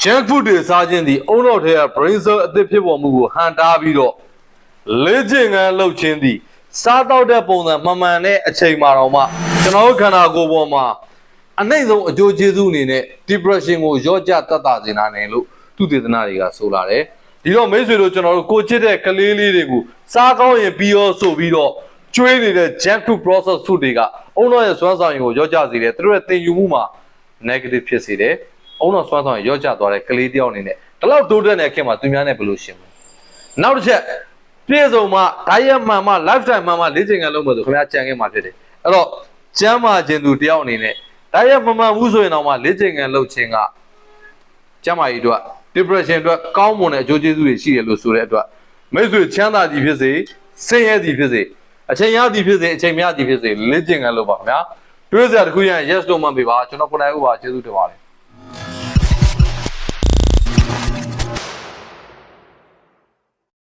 junk food တွေစားခြင်းသည်အုံနောက်ထဲက brain cell အသစ်ဖြစ်ပေါ်မှုကိုဟန်တားပြီးတော့လေ့ကျင့်ခန်းလုပ်ခြင်းသည်စားတော့တဲ့ပုံစံမှန်မှန်နဲ့အချိန်မှာတော့မှကျွန်တော်တို့ခန္ဓာကိုယ်ပေါ်မှာအနှိမ့်ဆုံးအကျိုးကျေးဇူးအနေနဲ့ depression ကိုရော့ကျသက်သာစေနိုင်တယ်လို့သူတေသနတွေကဆိုလာတယ်ဒီတော့မိတ်ဆွေတို့ကျွန်တော်တို့ကိုချစ်တဲ့ကလေးလေးတွေကိုစားကောင်းရင်ပြီးရောဆိုပြီးတော့ကျွေးနေတဲ့ junk food process food တွေကအုံနောက်ရဲ့စွမ်းဆောင်ရည်ကိုရော့ကျစေတယ်သူတို့ရဲ့သင်ယူမှုမှာ negative ဖြစ်စေတယ်အုံနောက်စွမ်းဆောင်ရည်ရော့ကျသွားတဲ့ကလေးတယောက်အနေနဲ့ဒီလောက်တိုးတက်နေတဲ့ခင်မှာသူများနဲ့ဘယ်လိုရှင်းမလဲနောက်တစ်ချက်ပြည့်စုံမှ diet မှန်မှ lifestyle မှန်မှလေ့ကျင့်ခန်းလုပ်မယ်ဆိုခင်ဗျာကြံခဲ့မှာဖြစ်တယ်အဲ့တော့ကျမ်းမာခြင်းသူတယောက်အနေနဲ့ diet မှန်မှန်ဘူးဆိုရင်တော့မှလေ့ကျင့်ခန်းလုပ်ခြင်းကကျမ်းမာရေးအတွက် depression အတွက်ကောင်းမွန်တဲ့အကျိုးကျေးဇူးတွေရှိတယ်လို့ဆိုတဲ့အတွက်မိတ်ဆွေချမ်းသာသည်ဖြစ်စေဆင်းရဲသည်ဖြစ်စေအချိန်ရသည်ဖြစ်စေအချိန်မရသည်ဖြစ်စေလေ့ကျင့်ခန်းလုပ်ပါခင်ဗျာတွေးစရာတစ်ခုရရင် yes လို့မှတ်ပေးပါကျွန်တော်ကိုယ်တိုင်ဥပါကျေးဇူးတင်ပါတယ်